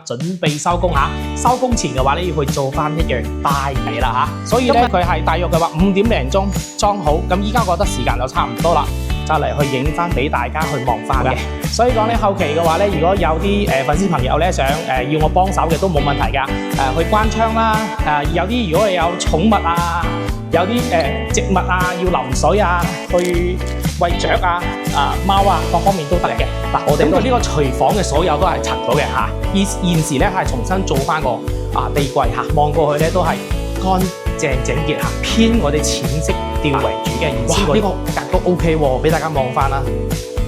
準備收工嚇。收工前嘅話咧，要去做翻一樣大嘢啦嚇。所以咧，佢係大約嘅話5點零鐘裝好，咁依家覺得時間就差唔多啦，就嚟去影翻俾大家去望翻嘅。所以講咧，後期嘅話咧，如果有啲粉絲朋友咧想要我幫手嘅都冇問題㗎。去關窗啦，有啲如果你有寵物啊，有啲植物啊要淋水啊，去餵雀啊、貓啊各方面都得嘅。嗱，我哋呢個廚房嘅所有都係拆咗嘅嚇，現時咧係重新做翻個地櫃嚇，望過去咧都係乾淨整潔嚇，偏我哋淺色調為主嘅。哇，呢個格都 OK 喎，俾大家望翻啦。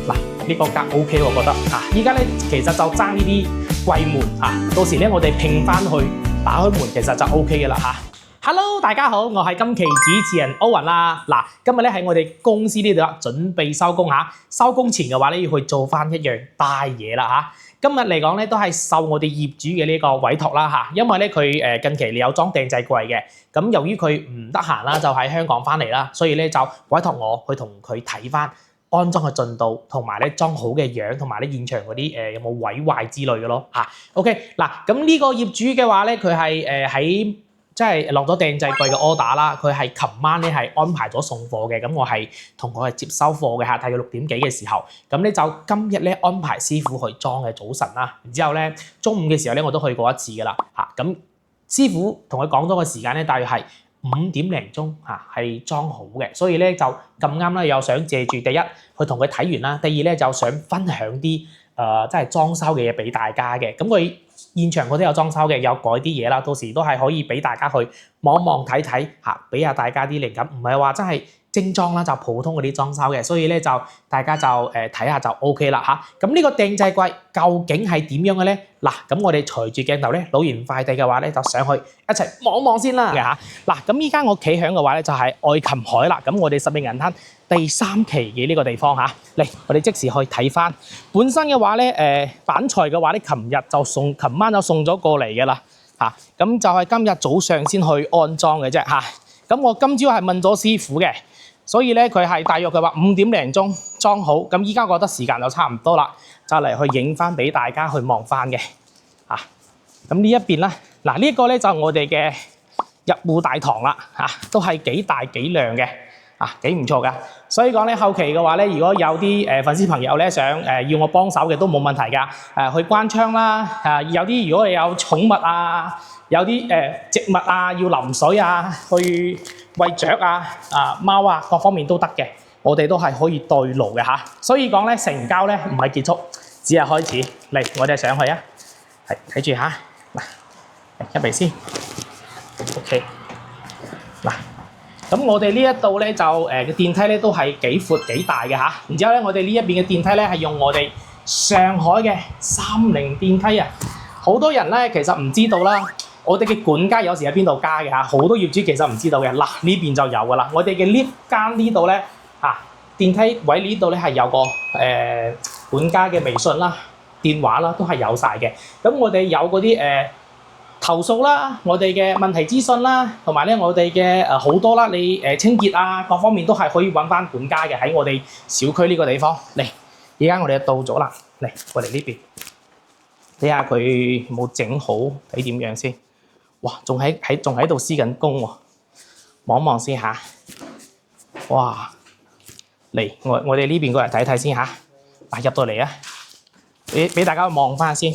嗱，呢個格 OK 我覺得嚇，依家咧其實就爭呢啲櫃門嚇，到時咧我哋拼翻去打開門，其實就 OK 嘅啦嚇。Hello， 大家好，我係今期主持人歐雲啦。嗱，今日咧喺我哋公司呢度啦，準備收工嚇。收工前嘅話咧，要去做翻一樣大嘢啦嚇。今日嚟講咧，都係受我哋業主嘅呢個委託啦嚇。因為咧佢近期有裝訂製櫃嘅，咁由於佢唔得閒啦，就喺香港翻嚟啦，所以咧就委託我去同佢睇翻安裝嘅進度，同埋咧裝好嘅樣，同埋咧現場嗰啲有冇毀壞之類嘅咯嚇。OK， 嗱，咁呢個業主嘅話咧，佢係喺即係落咗訂製櫃嘅 order 啦，佢係琴晚咧係安排咗送貨嘅，咁我係同佢係接收貨嘅嚇，大約6點幾嘅時候，咁咧就今日咧安排師傅去裝嘅早晨啦，然之後咧中午嘅時候咧我都去過一次噶啦嚇，咁師傅同佢講咗個時間咧，大約係5點零鐘嚇係裝好嘅，所以咧就咁啱啦，又想借住第一去同佢睇完啦，第二咧就想分享啲即係裝修嘅嘢俾大家嘅，咁佢現場嗰啲有裝修嘅，有改啲嘢啦，到時都係可以俾大家去望望睇睇嚇，俾下大家啲靈感，唔係話真係精裝啦，就普通嗰啲裝修嘅，所以咧就大家就睇下就 OK 啦嚇。咁呢個訂製櫃究竟係點樣嘅咧？嗱，咁我哋隨住鏡頭咧攞完快遞嘅話咧，就上去一齊望望先啦嚇。嗱，咁依家我企響嘅話咧就係愛琴海啦，咁我哋十名銀灘第3期嘅呢個地方嚇，嚟我哋即時去睇翻。本身嘅話咧，板材嘅話咧，琴晚就送咗過嚟嘅啦嚇，咁就係今日早上先去安裝嘅啫嚇。咁我今朝係問咗師傅嘅，所以咧佢係大約嘅話5點零鐘裝好，咁依家覺得時間就差唔多啦，就嚟去影翻俾大家去望翻嘅嚇。咁呢一邊啦，嗱呢一個咧就我哋嘅入戶大堂啦嚇，都係幾大幾亮嘅。幾唔錯㗎，所以講咧後期嘅話咧，如果有啲粉絲朋友咧想要我幫手嘅都冇問題㗎，去關窗啦，有啲如果你有寵物啊，有啲植物啊要淋水啊，去餵雀啊、貓啊各方面都得嘅，我哋都係可以對爐嘅嚇。所以講咧成交咧唔係結束，只係開始。嚟我哋上去啊，係睇住嚇，嗱入嚟先 ，OK， 嗱。咁我哋呢一度咧就嘅電梯咧都係幾闊幾大嘅嚇，然之後咧我哋呢一邊嘅電梯咧係用我哋上海嘅30電梯啊，好多人咧其實唔知道啦，我哋嘅管家有時喺邊度加嘅嚇，好多業主其實唔知道嘅。嗱呢邊就有㗎啦，我哋嘅 lift 間呢度咧電梯位呢度咧係有個管家嘅微信啦、電話啦都係有晒嘅。咁我哋有嗰啲投訴啦，我哋嘅問題資訊啦，同埋咧我哋嘅好多啦，你清潔啊各方面都係可以揾翻管家嘅，喺我哋小區呢個地方。嚟，而家我哋就到咗啦，嚟過嚟呢邊睇下佢冇整好，睇點樣先。哇，仲喺度施緊工喎，望望先嚇。哇，嚟我哋呢邊過嚟睇睇先嚇。入到嚟啊，俾大家望翻先。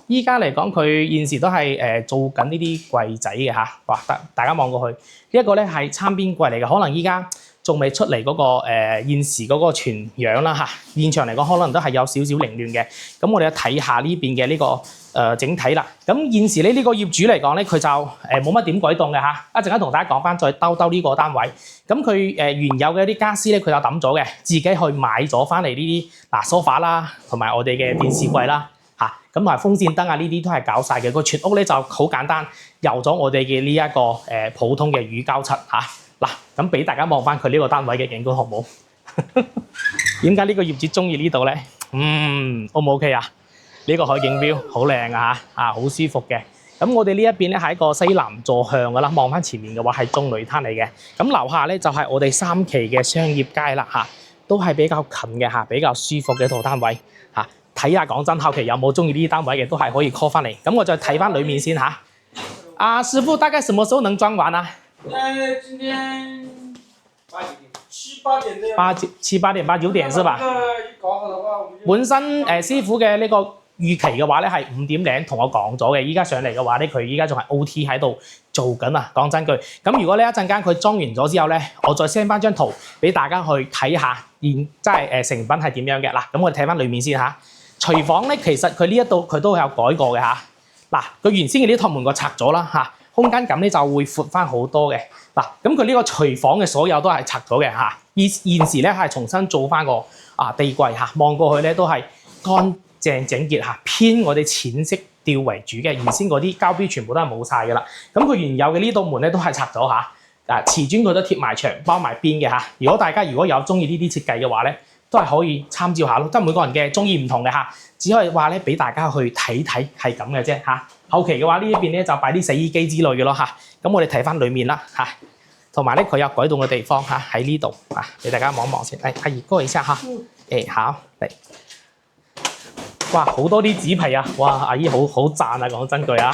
依家嚟講，佢現時都係做緊呢啲櫃仔嘅嚇，哇！大家望過去，呢一個咧係餐邊櫃嚟嘅，可能依家仲未出嚟嗰個現時嗰個全樣啦嚇。現場嚟講，可能都係有少少凌亂嘅。咁我哋睇下呢邊嘅呢個整體啦。咁現時呢個業主嚟講咧，佢就冇乜點改動嘅嚇。一陣間同大家講翻，再兜呢個單位。咁佢原有嘅啲家私咧，佢就抌咗嘅，自己去買咗翻嚟呢啲梳化啦，同埋我哋嘅電視櫃啦。咁同埋風扇燈啊，呢啲都係搞晒嘅。個全屋咧就好簡單，油咗我哋嘅呢一個普通嘅乳膠漆嚇。嗱，咁俾大家望翻佢呢個單位嘅景觀好唔好？點解呢個業主中意呢度咧？O 唔 OK 啊？呢個海景標好靚啊嚇，好舒服嘅。咁我哋呢一邊咧係一個西南坐向噶啦，望翻前面嘅話係中旅灘嚟嘅。咁樓下咧就係我哋3期嘅商業街啦嚇，都係比較近嘅嚇，比較舒服嘅一套單位嚇。睇下講真後期有冇中意呢啲單位嘅，都係可以 call 翻嚟。咁我再睇翻裡面先嚇。啊，師傅大概什麼時候能裝完啊？今天七八點這樣。7、8點8、9點是吧？一搞好的話，我們就本身師傅嘅呢個預期嘅話咧係5點零同我講咗嘅，依家上嚟嘅話咧佢依家仲係 OT 喺度做緊啊！講真句，咁如果呢一陣間佢裝完咗之後咧，我再 send 翻張圖俾大家去睇下，即係成品係點樣嘅嗱。咁我哋睇翻裡面先嚇。廚房咧其實佢呢一度佢都有改過嘅嚇。嗱，佢原先嘅呢啲托門我拆咗啦嚇，空間感咧就會闊翻好多嘅嗱。咁佢呢個廚房嘅所有都係拆咗嘅嚇，現時咧係重新做翻個地櫃嚇，望過去咧都係乾淨整潔嚇，偏我哋淺色調為主嘅。原先嗰啲膠標全部都係冇晒㗎啦。咁佢原有嘅呢道門咧都係拆咗嚇，瓷磚佢都貼埋牆包埋邊嘅嚇。如果大家如果中意呢啲設計嘅話咧，都係可以參照下咯。即係每個人嘅中意唔同嘅嚇，只可以話咧俾大家去睇睇係咁嘅啫嚇。後期嘅話呢一邊咧就擺啲洗衣機之類嘅咯嚇。咁我哋睇翻裡面啦嚇，同埋咧佢有改動嘅地方嚇喺呢度啊，俾大家望一望先。阿姨過一下嚇，好嚟。哇，好多啲紙皮啊！哇，阿姨好讚啊，講真句啊。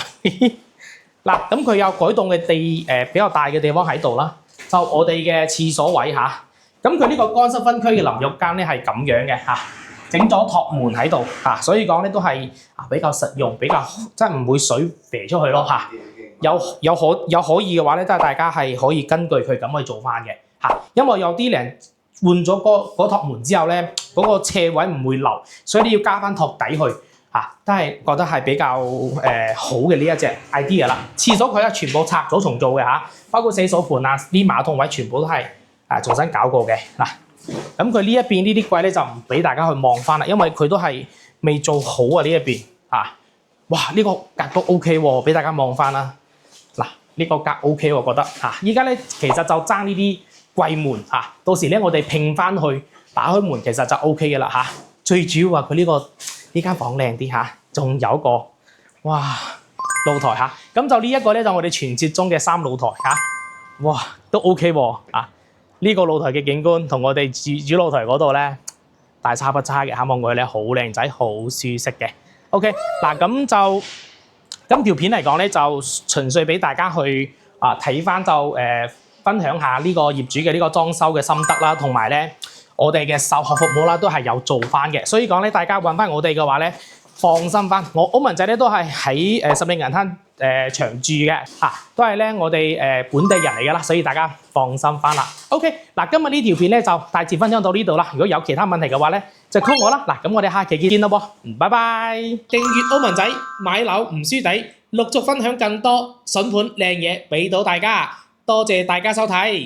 嗱，咁佢有改動嘅比較大嘅地方喺度啦，就我哋嘅廁所位嚇。咁佢呢個乾濕分區嘅淋浴間咧係咁樣嘅嚇，整咗托門喺度嚇，所以講咧都係比較實用，比較即係唔會水飛出去咯嚇。有可以嘅話咧，都係大家係可以根據佢咁去做翻嘅嚇，因為有啲人換咗嗰托門之後咧，嗰個斜位唔會漏，所以你要加翻托底去嚇，都係覺得係比較好嘅呢一隻 idea 啦。廁所佢係全部拆咗重做嘅嚇，包括洗手盤啊、啲馬桶位全部都係重新搞過嘅嗱。咁佢呢一邊呢啲櫃咧就唔俾大家去望翻啦，因為佢都係未做好啊呢一邊嚇。哇！呢個格都 OK 喎，俾大家望翻啦。嗱，呢個格 OK 我覺得嚇。依家咧其實就爭呢啲櫃門嚇，到時咧我哋拼翻去打開門其實就 OK 嘅啦嚇。最主要話佢呢間房靚啲嚇，仲有個哇露台嚇。咁就呢一個咧就我哋傳説中嘅3露台嚇。哇，都 OK 喎啊！呢個露台嘅景觀同我哋主露台嗰度咧大差不差嘅嚇，望過去咧好靚仔，好舒適嘅。OK 嗱，咁條片嚟講咧就純粹俾大家去睇翻就分享下呢個業主嘅呢個裝修嘅心得啦，同埋咧我哋嘅售後服務啦都係有做翻嘅，所以講咧大家揾翻我哋嘅話咧放心翻，我歐文仔咧都係喺十里銀灘長住嘅嚇，都係咧我哋本地人嚟噶啦，所以大家放心翻啦。OK 嗱，今日呢條片咧就大致分享到呢度啦。如果有其他問題嘅話咧，就 call 我啦。嗱，咁我哋下期見咯噃，拜拜。訂閱歐文仔買樓唔輸底，陸續分享更多筍盤靚嘢俾到大家。多謝大家收睇。